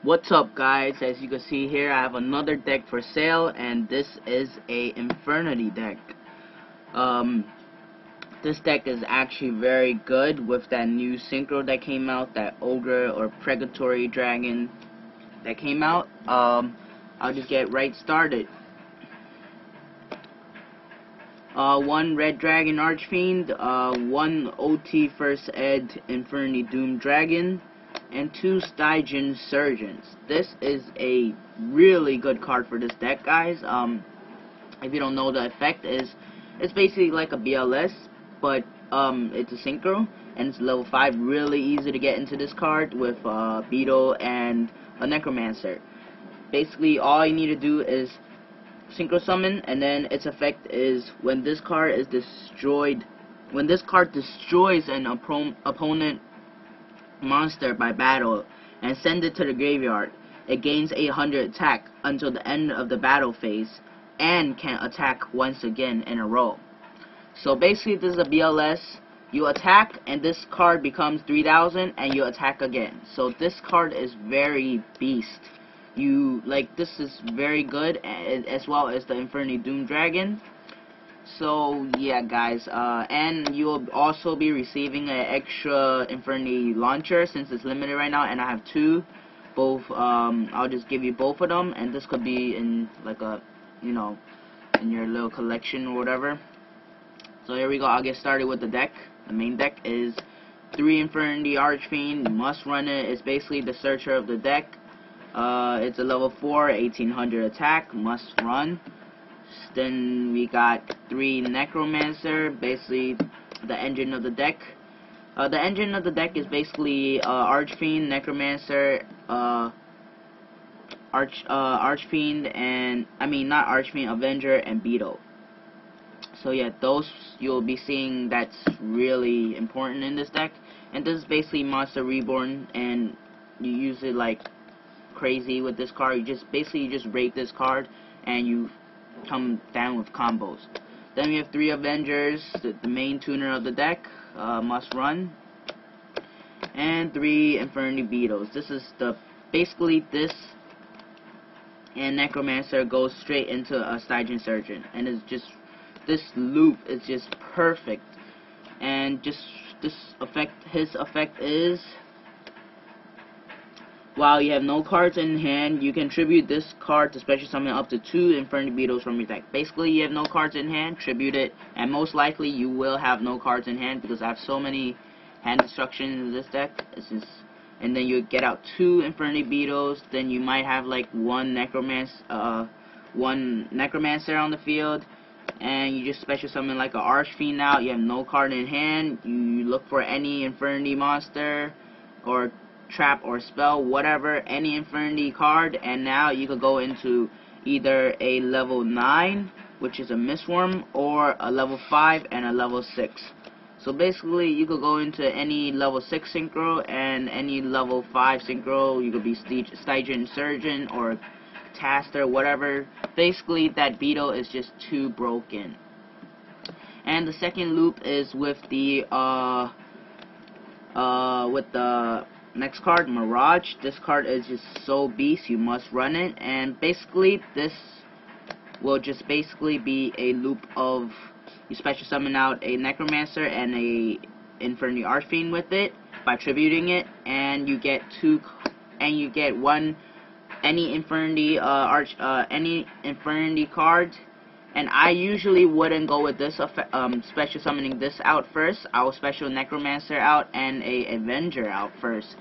What's up, guys? As you can see here, I have another deck for sale, and this is a Infernity deck. This deck is actually very good with that new synchro that came out, that ogre or pregatory dragon that came out. I'll just get right started. One red dragon archfiend, one OT first ed Infernity doom dragon, and two Stygian surgeons. This is a really good card for this deck, guys. If you don't know, the effect is, it's basically like a BLS, but it's a synchro, and it's level 5. Really easy to get into this card with Beetle and a Necromancer. Basically, all you need to do is synchro summon, and then its effect is when this card is destroyed, when this card destroys an opponent monster by battle and send it to the graveyard, it gains 800 attack until the end of the battle phase and can attack once again in a row. So basically, this is a BLS. You attack and this card becomes 3000 and you attack again. So this card is very beast. This is very good, as well as the Infernity Doom Dragon. So yeah, guys, and you'll also be receiving an extra Infernity launcher since it's limited right now, and I have two. Both, I'll just give you both of them, and this could be in like a, in your little collection or whatever. So here we go. I'll get started with the deck. The main deck is 3 Infernity Archfiend. You must run it. It's basically the searcher of the deck. It's a level 4, 1800 attack. Must run. Then we got 3 Necromancer, basically the engine of the deck. The engine of the deck is basically Archfiend, Necromancer, Archfiend, and not Archfiend, Avenger, and Beetle. So yeah, those you'll be seeing that's really important in this deck. And this is basically Monster Reborn, and you use it like crazy with this card. You just raid this card, and you come down with combos. Then we have 3 Avengers, the main tuner of the deck, must run, and 3 Infernity Beetles. This is basically this and Necromancer goes straight into a Stygian Surgeon, and it's just, this loop is just perfect. And just his effect is, while you have no cards in hand, you can tribute this card to special summon up to 2 Infernity Beetles from your deck. Basically, you have no cards in hand, tribute it, and most likely you will have no cards in hand because I have so many hand destruction in this deck. And then you get out 2 Infernity Beetles. Then you might have like one Necromancer on the field, and you just special summon like a Archfiend out. You have no card in hand. You look for any Infernity monster or trap or spell, whatever, any Infernity card, and now you could go into either a level 9, which is a Mistworm, or a level 5 and a level 6. So basically, you could go into any level 6 synchro and any level 5 synchro. You could be Stygian Surgeon or Taster, whatever. Basically, that Beetle is just too broken. And the second loop is with the next card, Mirage. This card is just so beast, you must run it. And basically, this will just basically be a loop of, you special summon out a Necromancer and a Infernity Archfiend with it by tributing it, and you get any Infernity any Infernity card. And I usually wouldn't go with this special summoning this out first. I will special Necromancer out and a Avenger out first.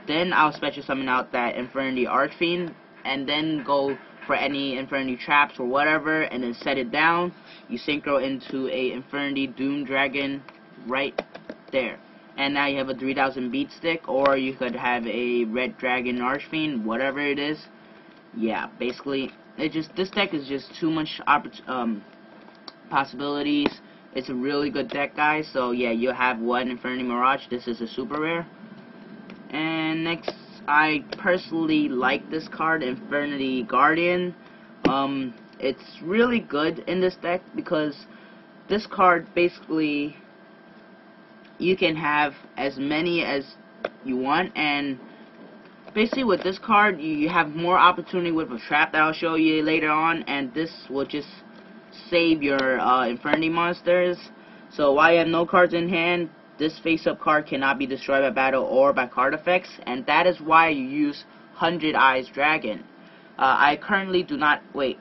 Then I'll special summon out that Infernity Archfiend, and then go for any Infernity traps or whatever, and then set it down. You synchro into a Infernity Doom Dragon right there. And now you have a 3000 beat stick, or you could have a Red Dragon Archfiend, whatever it is. Yeah, basically, this deck is just too much possibilities. It's a really good deck, guys. So yeah, you have one Infernity Mirage. This is a super rare. And next, I personally like this card, Infernity Guardian. It's really good in this deck because this card basically, you can have as many as you want, and basically with this card, you have more opportunity with a trap that I'll show you later on, and this will just save your Infernity monsters. So while you have no cards in hand, this face-up card cannot be destroyed by battle or by card effects, and that is why you use 100 Eyes Dragon. I currently do not, yes,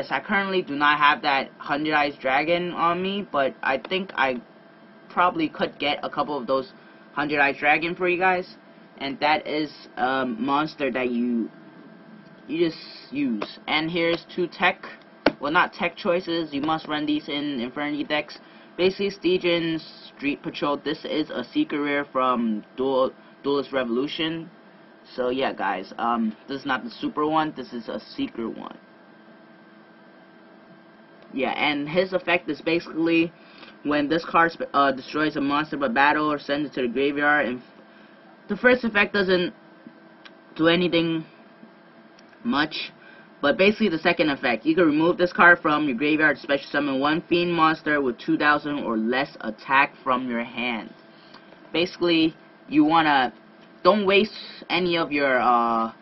I currently do not have that 100 Eyes Dragon on me, but I think I probably could get a couple of those 100 Eyes Dragon for you guys, and that is a monster that you just use. And here's two tech, well, not tech choices, you must run these in Infernity decks. Basically, Stygian Street Patrol, this is a secret rare from Duelist Revolution. So yeah guys, this is not the super one, this is a secret one. Yeah, and his effect is basically when this card destroys a monster by battle or sends it to the graveyard, and the first effect doesn't do anything much, but basically the second effect, you can remove this card from your graveyard, special summon one fiend monster with 2,000 or less attack from your hand. Basically, you wanna don't waste any of your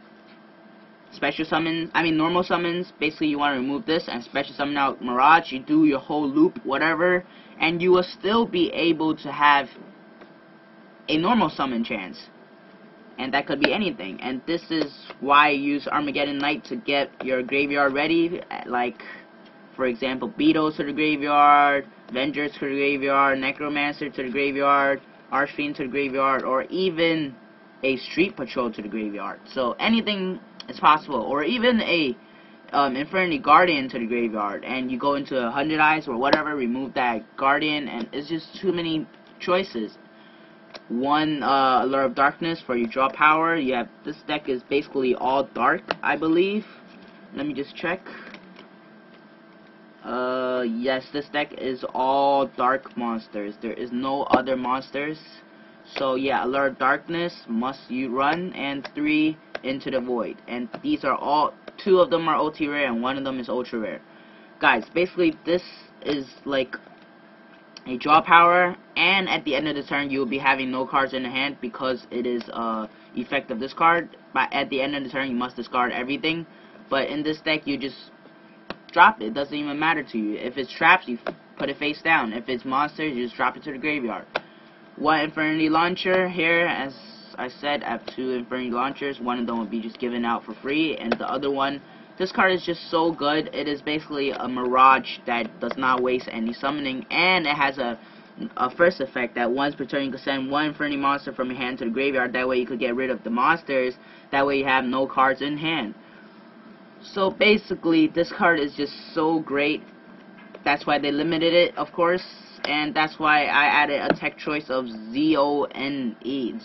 special summons, normal summons. Basically, you want to remove this and special summon out Mirage. You do your whole loop, whatever, and you will still be able to have a normal summon chance. And that could be anything. And this is why you use Armageddon Knight to get your graveyard ready. Like, for example, Beetles to the graveyard, Vengers to the graveyard, Necromancer to the graveyard, Archfiend to the graveyard, or even a Street Patrol to the graveyard. So anything is possible, or even a Infernity Guardian to the graveyard, and you go into 100 Eyes or whatever, remove that Guardian, and it's just too many choices. One Allure of Darkness for your draw power. You have, this deck is basically all dark, I believe. Let me just check. Yes, this deck is all dark monsters. There is no other monsters. So yeah, Allure of Darkness must you run, and 3 Into the Void. And these are all, 2 of them are OT rare and 1 of them is ultra rare. Guys, basically this is like a draw power, and at the end of the turn you will be having no cards in the hand because it is effect of this card. But at the end of the turn you must discard everything. But in this deck you just drop it. It doesn't even matter to you. If it's traps, you put it face down. If it's monsters, you just drop it to the graveyard. 1 Infernity Launcher here, as I said, I have 2 Infernity Launchers. One of them will be just given out for free, and the other one, this card is just so good. It is basically a Mirage that does not waste any summoning, and it has a first effect that once per turn you can send 1 Infernity monster from your hand to the graveyard. That way you could get rid of the monsters. That way you have no cards in hand. So basically this card is just so great. That's why they limited it, of course, and that's why I added a tech choice of ZONE,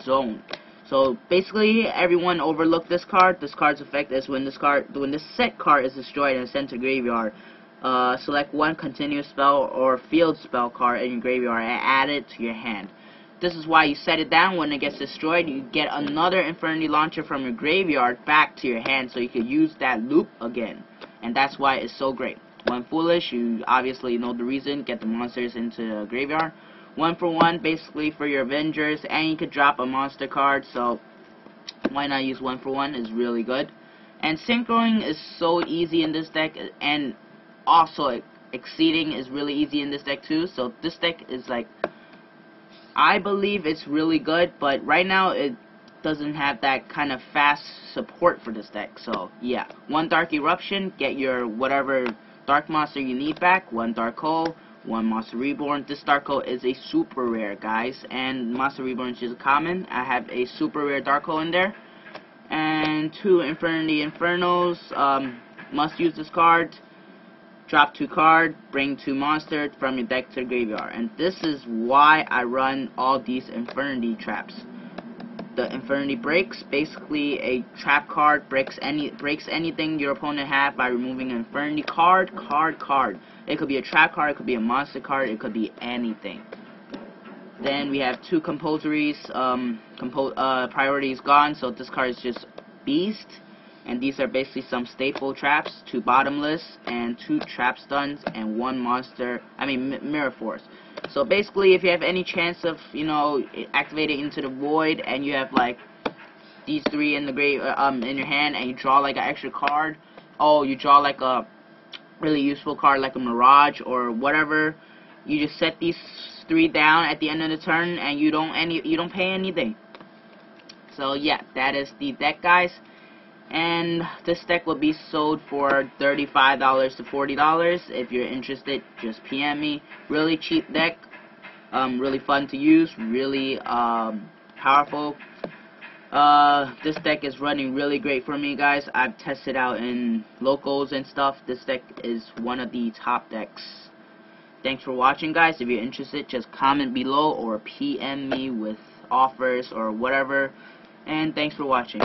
Zone. So basically everyone overlooked this card. This card's effect is when this set card is destroyed and sent to graveyard, select 1 continuous spell or field spell card in your graveyard and add it to your hand. This is why you set it down. When it gets destroyed, you get another Infernity Launcher from your graveyard back to your hand, so you can use that loop again. And that's why it's so great. 1 Foolish, you obviously know the reason, get the monsters into the graveyard. 1 for 1, basically for your Avengers, and you could drop a monster card, so why not use 1 for 1, is really good. And synchroing is so easy in this deck, and also exceeding is really easy in this deck too, so this deck is like, I believe it's really good, but right now it doesn't have that kind of fast support for this deck. So yeah, 1 Dark Eruption, get your whatever dark monster you need back. 1 Dark Hole, 1 Monster Reborn. This Dark Hole is a super rare, guys, and Monster Reborn is just common. I have a super rare Dark Hole in there. And 2 Infernity Infernos, must use this card. Drop 2 card, bring 2 monsters from your deck to the graveyard. And this is why I run all these Infernity traps. The Infernity Breaks, basically a trap card, breaks anything your opponent have by removing an Infernity card. It could be a trap card, it could be a monster card, it could be anything. Then we have 2 Compulsories, priority is gone, so this card is just Beast. And these are basically some staple traps, 2 Bottomless, and 2 Trap Stuns, and 1 monster, Mirror Force. So basically, if you have any chance of, activating Into the Void, and you have like these three in the grave in your hand, and you draw like an extra card. Oh, you draw like a really useful card like a Mirage or whatever. You just set these three down at the end of the turn, and you don't pay anything. So yeah, that is the deck, guys. And this deck will be sold for $35 to $40. If you're interested, just PM me. Really cheap deck, really fun to use, really powerful. This deck is running really great for me, guys. I've tested out in locals and stuff. This deck is one of the top decks. Thanks for watching, guys. If you're interested, just comment below or PM me with offers or whatever. And thanks for watching.